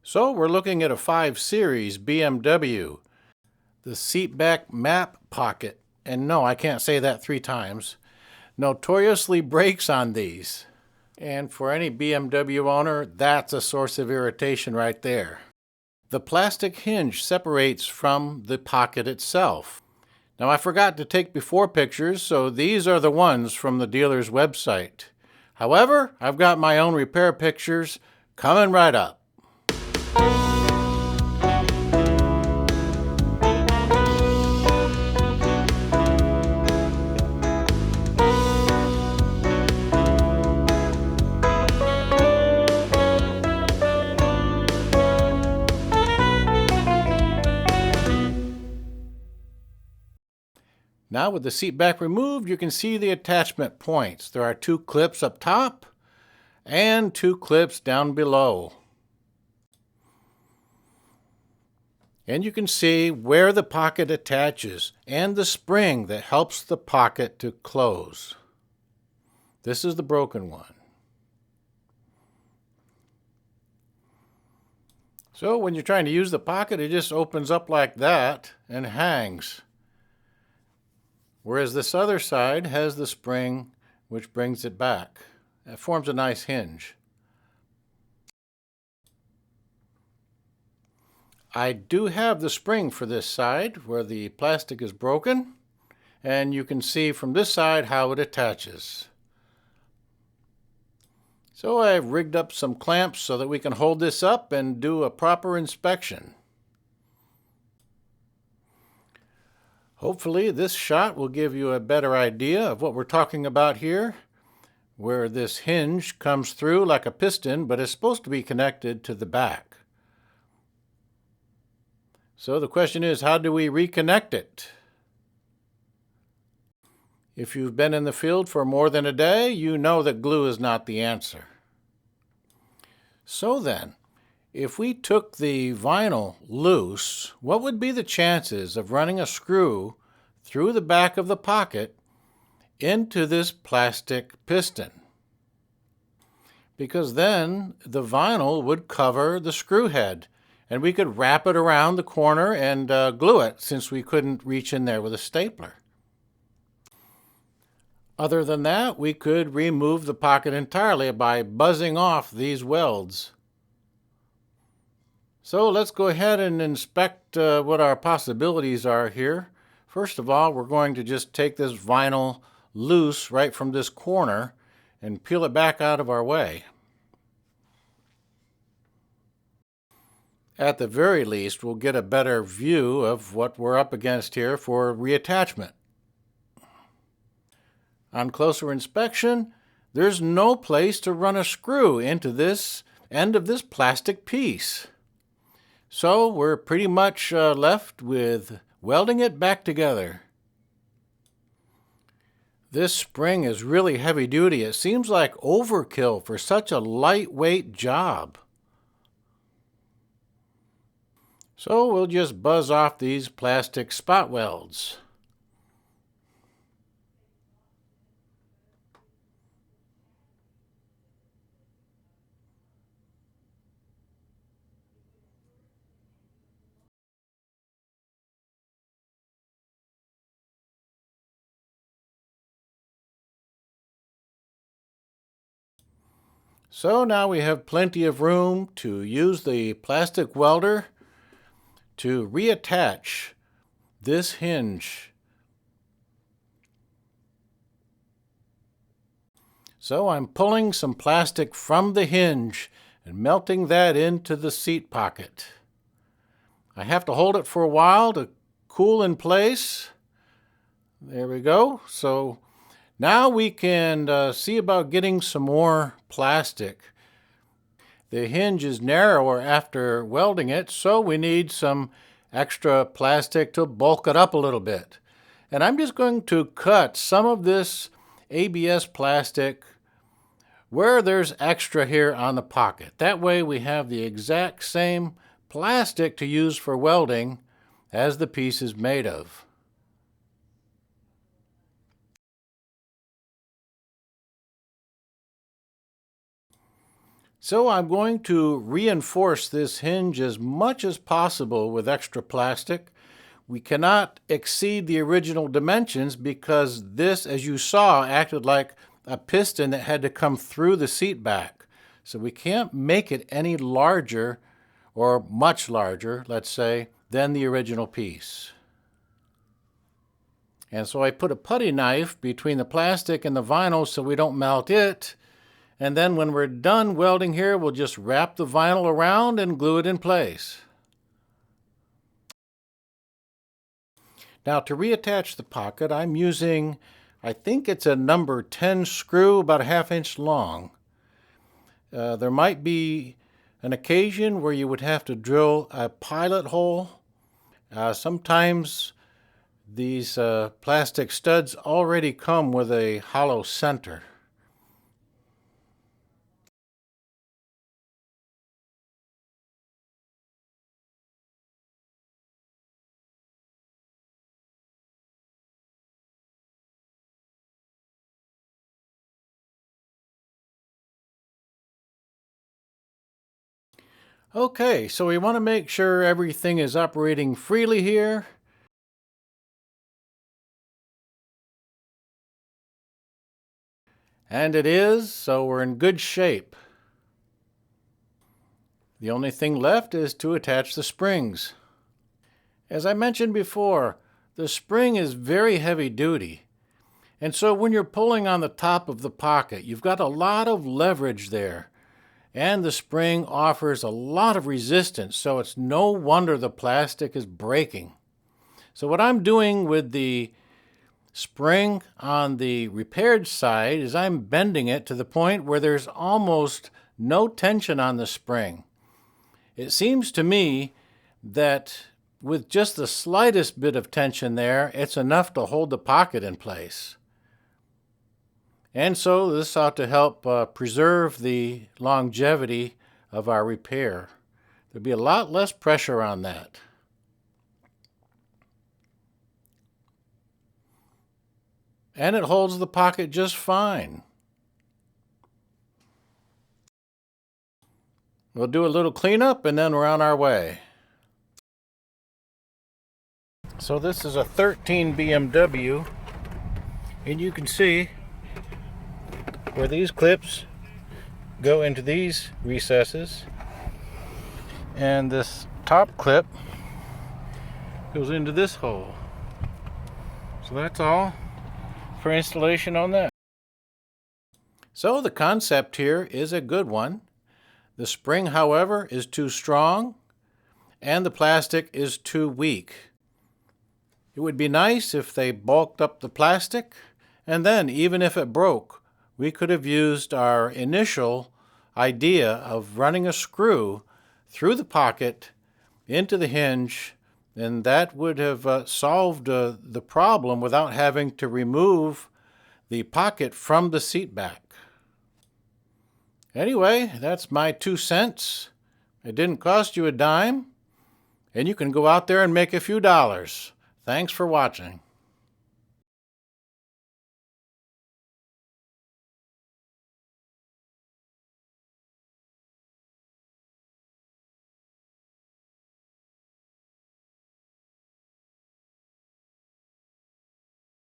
So we're looking at a 5 Series BMW, the seat back map pocket. And no, I can't say that 3 times. Notoriously breaks on these. And for any BMW owner, that's a source of irritation right there. The plastic hinge separates from the pocket itself. Now I forgot to take before pictures, so these are the ones from the dealer's website. However, I've got my own repair pictures coming right up. Now with the seat back removed, you can see the attachment points. There are 2 clips up top and 2 clips down below. And you can see where the pocket attaches and the spring that helps the pocket to close. This is the broken one. So when you're trying to use the pocket, it just opens up like that and hangs. Whereas this other side has the spring which brings it back. It forms a nice hinge. I do have the spring for this side where the plastic is broken, and you can see from this side how it attaches. So I've rigged up some clamps so that we can hold this up and do a proper inspection. Hopefully this shot will give you a better idea of what we're talking about here, where this hinge comes through like a piston but is supposed to be connected to the back. So the question is, how do we reconnect it? If you've been in the field for more than a day, you know that glue is not the answer. So then, if we took the vinyl loose, what would be the chances of running a screw through the back of the pocket into this plastic piston? Because then the vinyl would cover the screw head, and we could wrap it around the corner and glue it, since we couldn't reach in there with a stapler. Other than that, we could remove the pocket entirely by buzzing off these welds. So let's go ahead and inspect what our possibilities are here. First of all, we're going to just take this vinyl loose right from this corner and peel it back out of our way. At the very least, we'll get a better view of what we're up against here for reattachment. On closer inspection, there's no place to run a screw into this end of this plastic piece. So we're pretty much left with welding it back together. This spring is really heavy duty. It seems like overkill for such a lightweight job. So we'll just buzz off these plastic spot welds. So now we have plenty of room to use the plastic welder to reattach this hinge. So I'm pulling some plastic from the hinge and melting that into the seat pocket. I have to hold it for a while to cool in place. There we go. So now we can see about getting some more plastic. The hinge is narrower after welding it, so we need some extra plastic to bulk it up a little bit. And I'm just going to cut some of this ABS plastic where there's extra here on the pocket. That way we have the exact same plastic to use for welding as the piece is made of. So I'm going to reinforce this hinge as much as possible with extra plastic. We cannot exceed the original dimensions because this, as you saw, acted like a piston that had to come through the seat back. So we can't make it any larger, or much larger, let's say, than the original piece. And so I put a putty knife between the plastic and the vinyl so we don't melt it. And then when we're done welding here, we'll just wrap the vinyl around and glue it in place. Now to reattach the pocket, I'm using, I think it's a number 10 screw, about a 1/2 inch long. There might be an occasion where you would have to drill a pilot hole. Sometimes these plastic studs already come with a hollow center. Okay, so we want to make sure everything is operating freely here. And it is, so we're in good shape. The only thing left is to attach the springs. As I mentioned before, the spring is very heavy duty. And so when you're pulling on the top of the pocket, you've got a lot of leverage there. And the spring offers a lot of resistance, so it's no wonder the plastic is breaking. So what I'm doing with the spring on the repaired side is I'm bending it to the point where there's almost no tension on the spring. It seems to me that with just the slightest bit of tension there, it's enough to hold the pocket in place. And so this ought to help preserve the longevity of our repair. There'll be a lot less pressure on that. And it holds the pocket just fine. We'll do a little cleanup and then we're on our way. So this is a 13 BMW, and you can see where these clips go into these recesses, and this top clip goes into this hole. So that's all for installation on that. So the concept here is a good one. The spring, however, is too strong and the plastic is too weak. It would be nice if they bulked up the plastic, and then even if it broke, we could have used our initial idea of running a screw through the pocket into the hinge, and that would have solved the problem without having to remove the pocket from the seat back. Anyway, that's my 2 cents. It didn't cost you a dime, and you can go out there and make a few dollars. Thanks for watching.